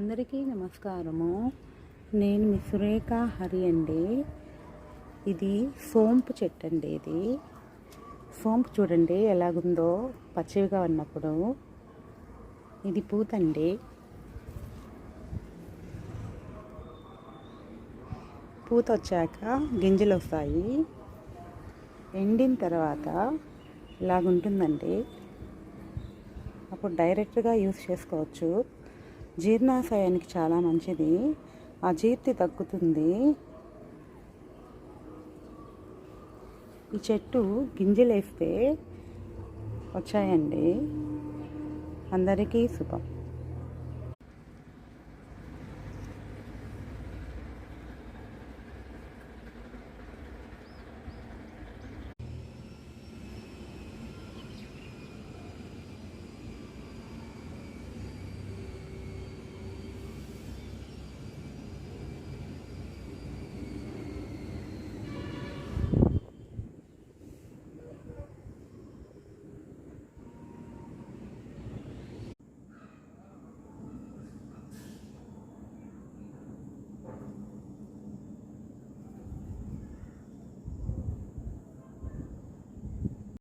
అందరికీ నమస్కారము. నేను మీ సురేఖ హరి అండి. ఇది సోంపు చెట్టు అండి. ఇది సోంపు చూడండి ఎలాగుందో పచ్చిగా ఉన్నప్పుడు. ఇది పూతండి. పూత వచ్చాక గింజలు వస్తాయి. ఎండిన తర్వాత ఇలాగుంటుందండి. అప్పుడు డైరెక్ట్గా యూస్ చేసుకోవచ్చు. జీర్ణాశయానికి చాలా మంచిది. అజీర్తి తగ్గుతుంది. ఈ చెట్టు గింజలు వేస్తే వచ్చాయండి. అందరికీ శుభం.